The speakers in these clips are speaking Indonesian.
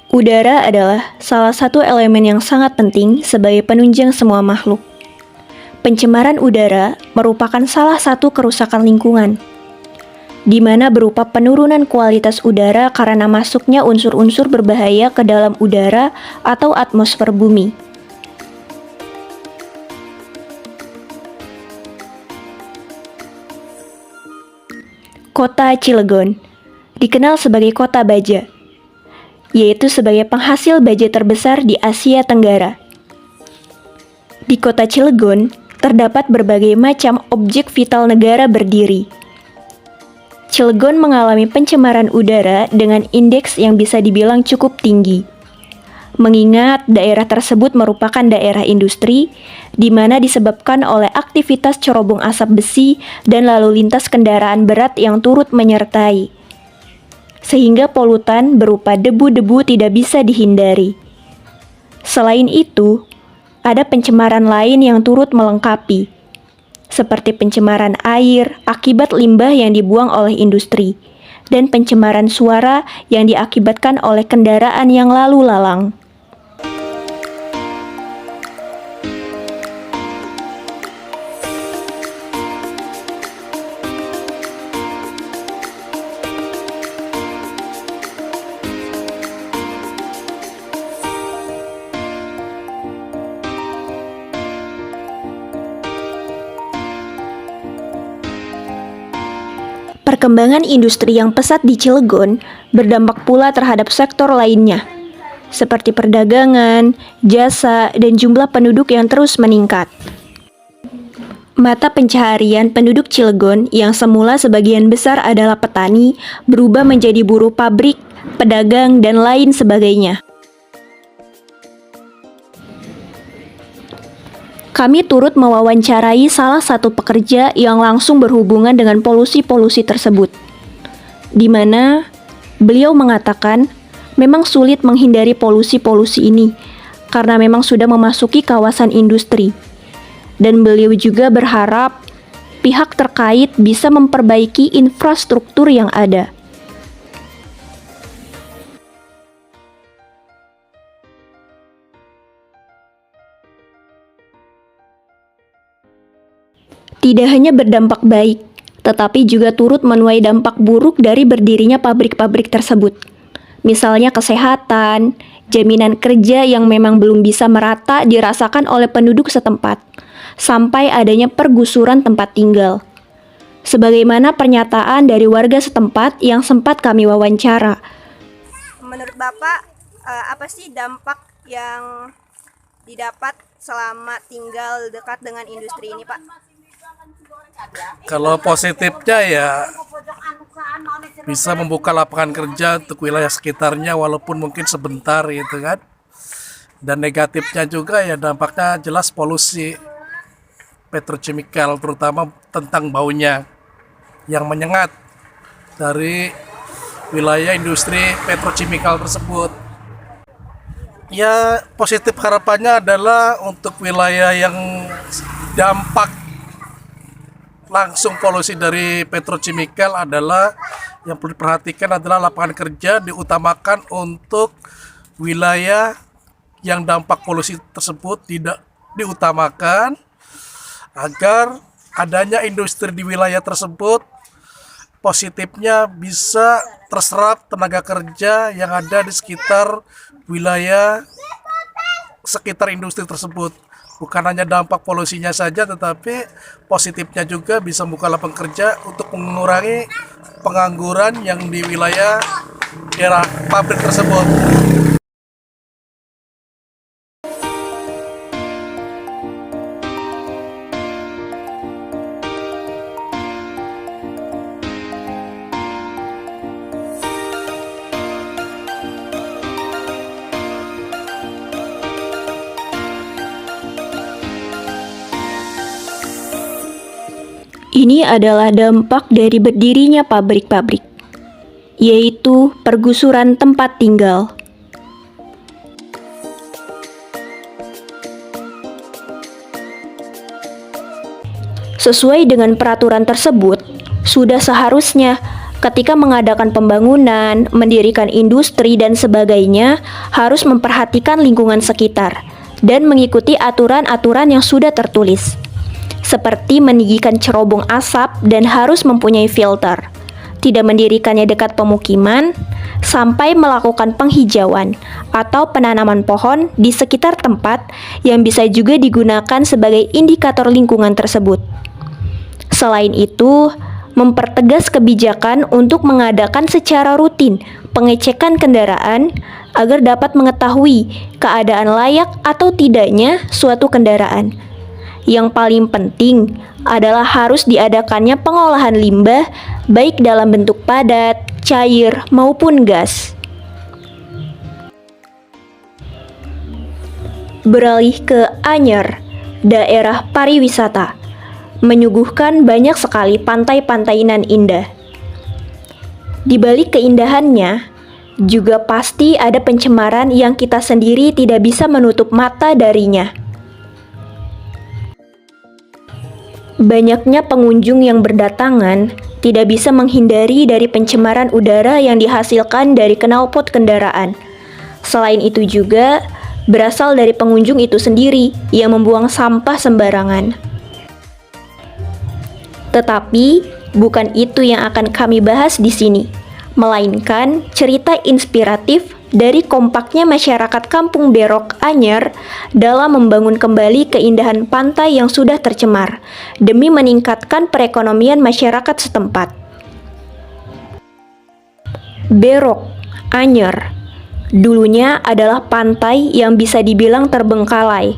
Udara adalah salah satu elemen yang sangat penting sebagai penunjang semua makhluk. Pencemaran udara merupakan salah satu kerusakan lingkungan, di mana berupa penurunan kualitas udara karena masuknya unsur-unsur berbahaya ke dalam udara atau atmosfer bumi. Kota Cilegon dikenal sebagai kota baja, yaitu sebagai penghasil baja terbesar di Asia Tenggara. Di kota Cilegon, terdapat berbagai macam objek vital negara berdiri. Cilegon mengalami pencemaran udara dengan indeks yang bisa dibilang cukup tinggi. Mengingat daerah tersebut merupakan daerah industri, di mana disebabkan oleh aktivitas cerobong asap besi dan lalu lintas kendaraan berat yang turut menyertai. Sehingga polutan berupa debu-debu tidak bisa dihindari. Selain itu, ada pencemaran lain yang turut melengkapi, seperti pencemaran air akibat limbah yang dibuang oleh industri, dan pencemaran suara yang diakibatkan oleh kendaraan yang lalu lalang. Perkembangan industri yang pesat di Cilegon berdampak pula terhadap sektor lainnya, seperti perdagangan, jasa, dan jumlah penduduk yang terus meningkat. Mata pencaharian penduduk Cilegon yang semula sebagian besar adalah petani berubah menjadi buruh pabrik, pedagang, dan lain sebagainya. Kami turut mewawancarai salah satu pekerja yang langsung berhubungan dengan polusi-polusi tersebut, di mana beliau mengatakan memang sulit menghindari polusi-polusi ini karena memang sudah memasuki kawasan industri, dan beliau juga berharap pihak terkait bisa memperbaiki infrastruktur yang ada. Tidak hanya berdampak baik, tetapi juga turut menuai dampak buruk dari berdirinya pabrik-pabrik tersebut. Misalnya kesehatan, jaminan kerja yang memang belum bisa merata dirasakan oleh penduduk setempat, sampai adanya pergusuran tempat tinggal. Sebagaimana pernyataan dari warga setempat yang sempat kami wawancara. Menurut Bapak, apa sih dampak yang didapat selama tinggal dekat dengan industri ini, Pak? Kalau positifnya ya bisa membuka lapangan kerja untuk wilayah sekitarnya walaupun mungkin sebentar gitu kan. Dan negatifnya juga ya dampaknya jelas polusi petrochemical, terutama tentang baunya yang menyengat dari wilayah industri petrochemical tersebut. Ya positif harapannya adalah untuk wilayah yang dampak langsung polusi dari petrochemical adalah yang perlu diperhatikan adalah lapangan kerja diutamakan untuk wilayah yang dampak polusi tersebut tidak diutamakan agar adanya industri di wilayah tersebut positifnya bisa terserap tenaga kerja yang ada di sekitar wilayah sekitar industri tersebut. Bukan hanya dampak polusinya saja, tetapi positifnya juga bisa membuka lapangan kerja untuk mengurangi pengangguran yang di wilayah daerah pabrik tersebut. Ini adalah dampak dari berdirinya pabrik-pabrik, yaitu pergusuran tempat tinggal. Sesuai dengan peraturan tersebut, sudah seharusnya Ketika mengadakan pembangunan, mendirikan industri, dan sebagainya, harus memperhatikan lingkungan sekitar dan mengikuti aturan-aturan yang sudah tertulis, seperti meninggikan cerobong asap dan harus mempunyai filter, tidak mendirikannya dekat pemukiman, sampai melakukan penghijauan atau penanaman pohon di sekitar tempat yang bisa juga digunakan sebagai indikator lingkungan tersebut. Selain itu, mempertegas kebijakan untuk mengadakan secara rutin pengecekan kendaraan agar dapat mengetahui keadaan layak atau tidaknya suatu kendaraan. Yang paling penting adalah harus diadakannya pengolahan limbah baik dalam bentuk padat, cair, maupun gas. Beralih ke Anyer, daerah pariwisata, menyuguhkan banyak sekali pantai-pantai nan indah. Di balik keindahannya, juga pasti ada pencemaran yang kita sendiri tidak bisa menutup mata darinya. Banyaknya pengunjung yang berdatangan tidak bisa menghindari dari pencemaran udara yang dihasilkan dari knalpot kendaraan. Selain itu juga berasal dari pengunjung itu sendiri yang membuang sampah sembarangan. Tetapi bukan itu yang akan kami bahas di sini, melainkan cerita inspiratif dari kompaknya masyarakat Kampung Berok Anyer dalam membangun kembali keindahan pantai yang sudah tercemar demi meningkatkan perekonomian masyarakat setempat. Berok Anyer dulunya adalah pantai yang bisa dibilang terbengkalai,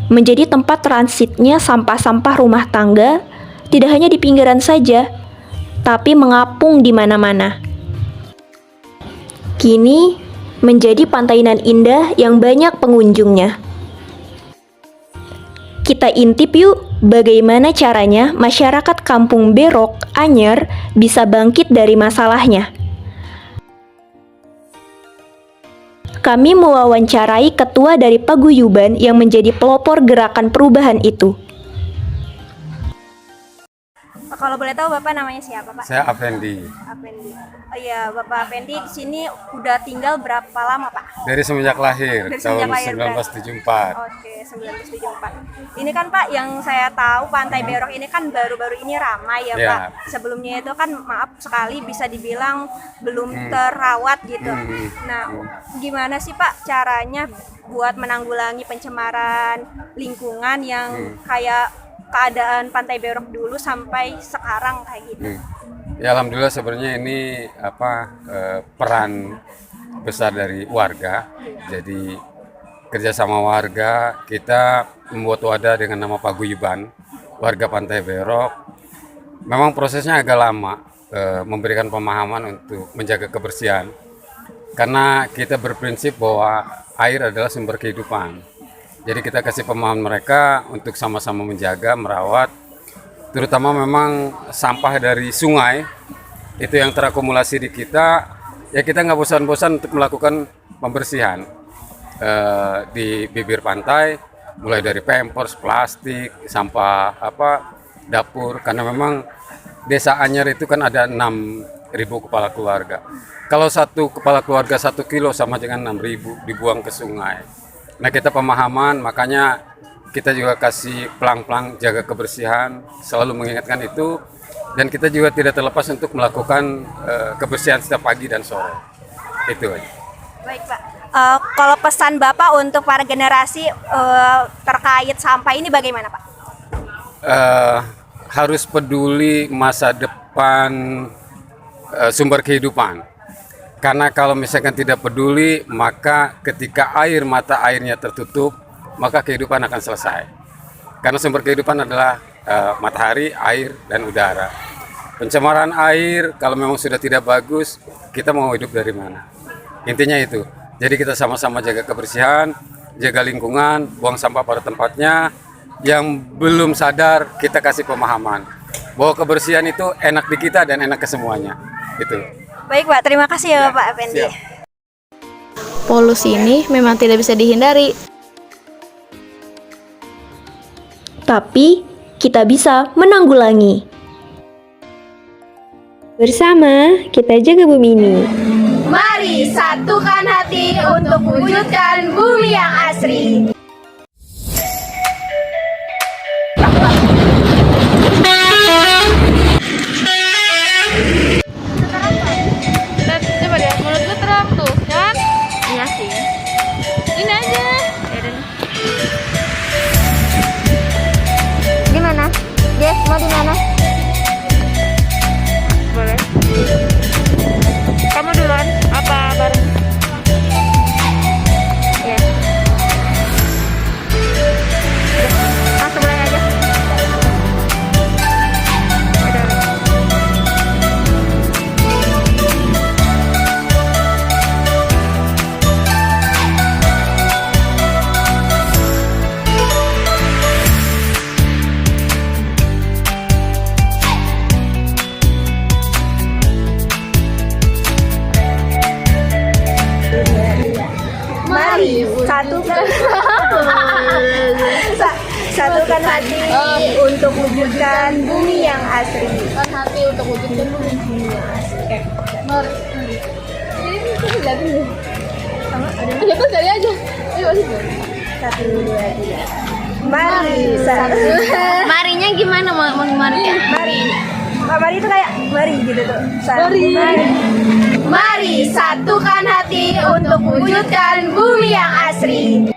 menjadi tempat transitnya sampah-sampah rumah tangga, tidak hanya di pinggiran saja, tapi mengapung di mana-mana. Kini menjadi pantai nan indah yang banyak pengunjungnya. Kita intip yuk bagaimana caranya masyarakat Kampung Berok Anyer bisa bangkit dari masalahnya. Kami mewawancarai ketua dari paguyuban yang menjadi pelopor gerakan perubahan itu. Kalau boleh tahu Bapak namanya siapa, Pak? Saya Afendi. Afendi. Oh iya, Bapak Afendi di sini udah tinggal berapa lama, Pak? Dari semenjak lahir, Dari tahun semenjak lahir, 1974. Oke, 1974. Ini kan Pak, yang saya tahu Pantai Berok ini kan baru-baru ini ramai ya, Ya. Pak. Sebelumnya itu kan maaf sekali bisa dibilang belum terawat gitu. Nah, gimana sih Pak caranya buat menanggulangi pencemaran lingkungan yang kayak keadaan Pantai Berok dulu sampai sekarang kayak gitu? Ya alhamdulillah sebenarnya ini peran besar dari warga. Jadi kerjasama warga kita membuat wadah dengan nama Paguyuban Warga Pantai Berok. Memang prosesnya agak lama, memberikan pemahaman untuk menjaga kebersihan. Karena kita berprinsip bahwa air adalah sumber kehidupan. Jadi kita kasih pemahaman mereka untuk sama-sama menjaga, merawat, terutama memang sampah dari sungai itu yang terakumulasi di kita, ya kita nggak bosan-bosan untuk melakukan pembersihan di bibir pantai, mulai dari pampers, plastik, sampah dapur, karena memang desa Anyer itu kan ada 6.000 kepala keluarga. Kalau satu kepala keluarga 1 kilo sama dengan 6.000 dibuang ke sungai. Nah kita pemahaman, makanya kita juga kasih pelang-pelang jaga kebersihan, selalu mengingatkan itu, dan kita juga tidak terlepas untuk melakukan kebersihan setiap pagi dan sore. Itu aja. Baik Pak, kalau pesan Bapak untuk para generasi terkait sampah ini bagaimana Pak? Harus peduli masa depan sumber kehidupan. Karena kalau misalkan tidak peduli, maka ketika mata airnya tertutup, maka kehidupan akan selesai. Karena sumber kehidupan adalah matahari, air, dan udara. Pencemaran air, kalau memang sudah tidak bagus, kita mau hidup dari mana? Intinya itu. Jadi kita sama-sama jaga kebersihan, jaga lingkungan, buang sampah pada tempatnya. Yang belum sadar, kita kasih pemahaman bahwa kebersihan itu enak di kita dan enak ke semuanya. Itu. Baik Pak, terima kasih ya Bapak Effendi. Siap. Polusi ini memang tidak bisa dihindari. Tapi kita bisa menanggulangi. Bersama kita jaga bumi ini. Mari satukan hati untuk wujudkan bumi yang asri. Coba deh, menurut gue terang tuh, kan? Iya sih. Ini aja. Gimana? Jess, mau di mana? Boleh. Kamu duluan? Apa bareng? Ya. Langsung mulai aja. Mari satukan satukan hati untuk wujudkan bumi yang asri. Kan hati untuk wujudkan bumi yang asri. Mari. Ini kita lihat dulu. Sama ada. Ya kan cari aja. Ayo sih. 1, 2, 3. Mari satu. Marinya gimana? Mau mari ya? Mari. Mari itu kayak mari gitu tuh. Mari satukan hati untuk wujudkan bumi yang asri.